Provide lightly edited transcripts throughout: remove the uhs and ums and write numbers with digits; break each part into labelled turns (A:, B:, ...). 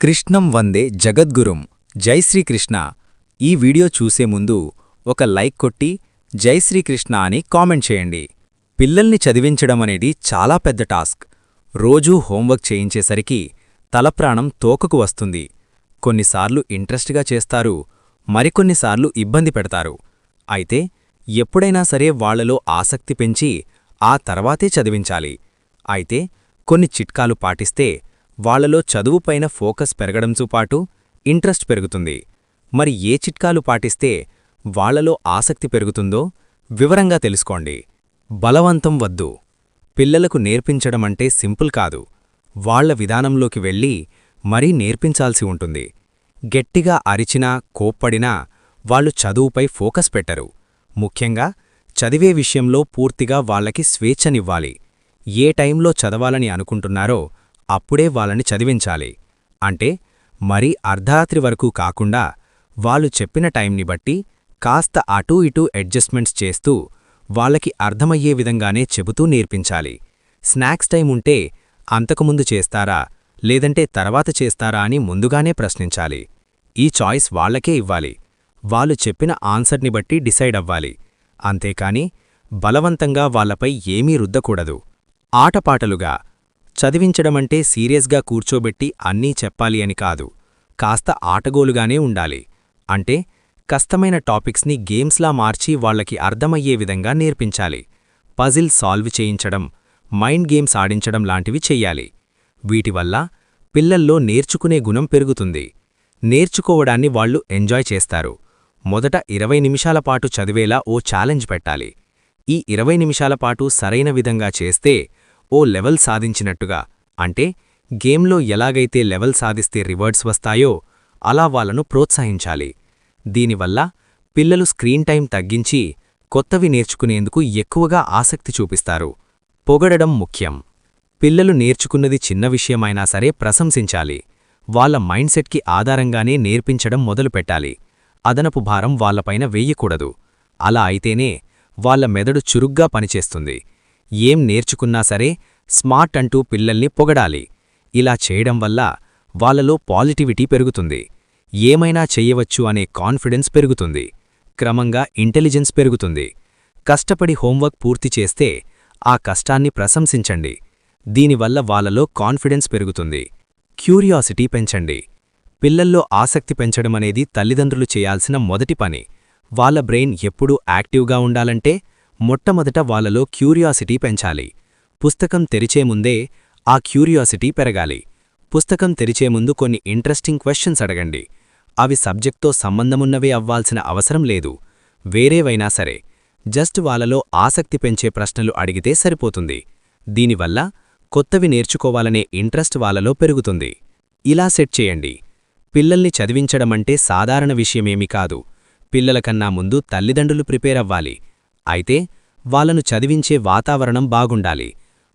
A: కృష్ణం వందే జగద్గురుం జై శ్రీకృష్ణ. ఈ వీడియో చూసే ముందు ఒక లైక్ కొట్టి జై శ్రీకృష్ణ అని కామెంట్ చేయండి. పిల్లల్ని చదివించడమనేది చాలా పెద్ద టాస్క్. రోజూ హోంవర్క్ చేయించేసరికి తలప్రాణం తోకకు వస్తుంది. కొన్నిసార్లు ఇంట్రెస్ట్గా చేస్తారు, మరికొన్నిసార్లు ఇబ్బంది పెడతారు. అయితే ఎప్పుడైనా సరే వాళ్లలో ఆసక్తి పెంచి ఆ తర్వాతే చదివించాలి. అయితే కొన్ని చిట్కాలు పాటిస్తే వాళ్లలో చదువుపైన ఫోకస్ పెరగడంతో పాటు ఇంట్రెస్ట్ పెరుగుతుంది. మరి ఏ చిట్కాలు పాటిస్తే వాళ్లలో ఆసక్తి పెరుగుతుందో వివరంగా తెలుసుకోండి. బలవంతం వద్దు. పిల్లలకు నేర్పించడమంటే సింపుల్ కాదు. వాళ్ల విధానంలోకి వెళ్ళి మరీ నేర్పించాల్సి ఉంటుంది. గట్టిగా అరిచినా కోప్పడినా వాళ్లు చదువుపై ఫోకస్ పెట్టరు. ముఖ్యంగా చదివే విషయంలో పూర్తిగా వాళ్లకి స్వేచ్ఛనివ్వాలి. ఏ టైంలో చదవాలని అనుకుంటున్నారో అప్పుడే వాళ్ళని చదివించాలి. అంటే మరీ అర్ధరాత్రి వరకు కాకుండా వాళ్ళు చెప్పిన టైంని బట్టి కాస్త అటూ ఇటూ అడ్జస్ట్మెంట్స్ చేస్తూ వాళ్ళకి అర్థమయ్యే విధంగానే చెబుతూ నేర్పించాలి. స్నాక్స్ టైం ఉంటే అంతకుముందు చేస్తారా లేదంటే తర్వాత చేస్తారా అని ముందుగానే ప్రశ్నించాలి. ఈ చాయిస్ వాళ్లకే ఇవ్వాలి. వాళ్ళు చెప్పిన ఆన్సర్ని బట్టి డిసైడ్ అవ్వాలి. అంతేకాని బలవంతంగా వాళ్లపై ఏమీ రుద్దకూడదు. ఆటపాటలుగా చదివించడమంటే సీరియస్గా కూర్చోబెట్టి అన్నీ చెప్పాలి అని కాదు. కాస్త ఆటగోలుగానే ఉండాలి. అంటే కష్టమైన టాపిక్స్ని గేమ్స్లా మార్చి వాళ్లకి అర్థమయ్యే విధంగా నేర్పించాలి. పజిల్ సాల్వ్ చేయించడం, మైండ్ గేమ్స్ ఆడించడం లాంటివి చెయ్యాలి. వీటివల్ల పిల్లల్లో నేర్చుకునే గుణం పెరుగుతుంది. నేర్చుకోవడాన్ని వాళ్లు ఎంజాయ్ చేస్తారు. మొదట 20 నిమిషాల పాటు చదివేలా ఓ ఛాలెంజ్ పెట్టాలి. ఈ 20 నిమిషాల పాటు సరైన విధంగా చేస్తే ఓ లెవెల్ సాధించినట్టుగా, అంటే గేమ్లో ఎలాగైతే లెవెల్ సాధిస్తే రివార్డ్స్ వస్తాయో అలా వాళ్లను ప్రోత్సహించాలి. దీనివల్ల పిల్లలు స్క్రీన్ టైం తగ్గించి కొత్తవి నేర్చుకునేందుకు ఎక్కువగా ఆసక్తి చూపిస్తారు. పొగడడం ముఖ్యం. పిల్లలు నేర్చుకున్నది చిన్న విషయమైనా సరే ప్రశంసించాలి. వాళ్ల మైండ్సెట్కి ఆధారంగానే నేర్పించడం మొదలుపెట్టాలి. అదనపు భారం వాళ్లపైన వేయకూడదు. అలా అయితేనే వాళ్ల మెదడు చురుగ్గా పనిచేస్తుంది. ఏం నేర్చుకున్నా సరే స్మార్ట్ అంటూ పిల్లల్ని పొగడాలి. ఇలా చేయడం వల్ల వాళ్లలో పాజిటివిటీ పెరుగుతుంది. ఏమైనా చెయ్యవచ్చు అనే కాన్ఫిడెన్స్ పెరుగుతుంది. క్రమంగా ఇంటెలిజెన్స్ పెరుగుతుంది. కష్టపడి హోంవర్క్ పూర్తి చేస్తే ఆ కష్టాన్ని ప్రశంసించండి. దీనివల్ల వాళ్లలో కాన్ఫిడెన్స్ పెరుగుతుంది. క్యూరియాసిటీ పెంచండి. పిల్లల్లో ఆసక్తి పెంచడమనేది తల్లిదండ్రులు చేయాల్సిన మొదటి పని. వాళ్ల బ్రెయిన్ ఎప్పుడూ యాక్టివ్గా ఉండాలంటే మొట్టమొదట వాళ్లలో క్యూరియాసిటీ పెంచాలి. పుస్తకం తెరిచే ముందే ఆ క్యూరియాసిటీ పెరగాలి. పుస్తకం తెరిచే ముందు కొన్ని ఇంట్రెస్టింగ్ క్వశ్చన్స్ అడగండి. అవి సబ్జెక్ట్తో సంబంధమున్నవే అవ్వాల్సిన అవసరం లేదు. వేరేవైనా సరే జస్ట్ వాళ్లలో ఆసక్తి పెంచే ప్రశ్నలు అడిగితే సరిపోతుంది. దీనివల్ల కొత్తవి నేర్చుకోవాలనే ఇంట్రెస్ట్ వాళ్లలో పెరుగుతుంది. ఇలా సెట్ చేయండి. పిల్లల్ని చదివించడమంటే సాధారణ విషయమేమీ కాదు. పిల్లలకన్నా ముందు తల్లిదండ్రులు ప్రిపేర్ అవ్వాలి. అయితే వాళ్లను చదివించే వాతావరణం బాగుండాలి.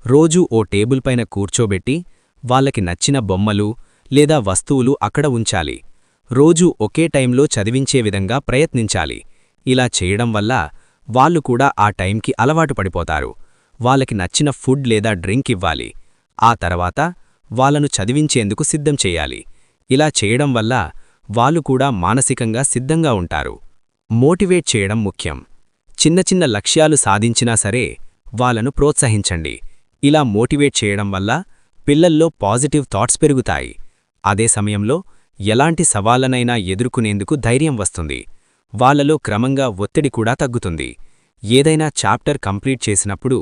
A: రోజూ ఓ టేబుల్ పైన కూర్చోబెట్టి వాళ్లకి నచ్చిన బొమ్మలు లేదా వస్తువులు అక్కడ ఉంచాలి. రోజూ ఒకే టైంలో చదివించే విధంగా ప్రయత్నించాలి. ఇలా చేయడం వల్ల వాళ్లు కూడా ఆ టైంకి అలవాటు పడిపోతారు. వాళ్లకి నచ్చిన ఫుడ్ లేదా డ్రింక్ ఇవ్వాలి. ఆ తర్వాత వాళ్లను చదివించేందుకు సిద్ధం చెయ్యాలి. ఇలా చేయడం వల్ల వాళ్లు కూడా మానసికంగా సిద్ధంగా ఉంటారు. మోటివేట్ చేయడం ముఖ్యం. చిన్న చిన్న లక్ష్యాలు సాధించినా సరే వాళ్లను ప్రోత్సహించండి. ఇలా మోటివేట్ చేయడం వల్ల పిల్లల్లో పాజిటివ్ థాట్స్ పెరుగుతాయి. అదే సమయంలో ఎలాంటి సవాళ్లనైనా ఎదుర్కొనేందుకు ధైర్యం వస్తుంది. వాళ్లలో క్రమంగా ఒత్తిడి కూడా తగ్గుతుంది. ఏదైనా చాప్టర్ కంప్లీట్ చేసినప్పుడు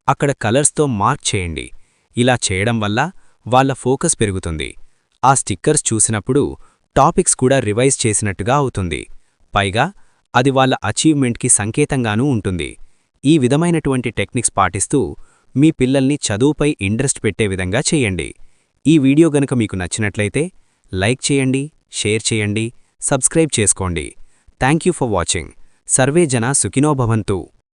A: అక్కడ కలర్స్తో మార్క్ చేయండి. ఇలా చేయడం వల్ల వాళ్ల ఫోకస్ పెరుగుతుంది. ఆ స్టిక్కర్స్ చూసినప్పుడు టాపిక్స్ కూడా రివైజ్ చేసినట్టుగా అవుతుంది. పైగా అది వాళ్ల అచీవ్మెంట్కి సంకేతంగానూ ఉంటుంది. ఈ విధమైనటువంటి టెక్నిక్స్ పాటిస్తూ మీ పిల్లల్ని చదువుపై ఇంట్రెస్ట్ పెట్టే విధంగా చేయండి. ఈ వీడియో గనుక మీకు నచ్చినట్లయితే లైక్ చేయండి, షేర్ చేయండి, సబ్స్క్రైబ్ చేసుకోండి. Thank you for watching. Survey జనా సుఖినో భవంతు.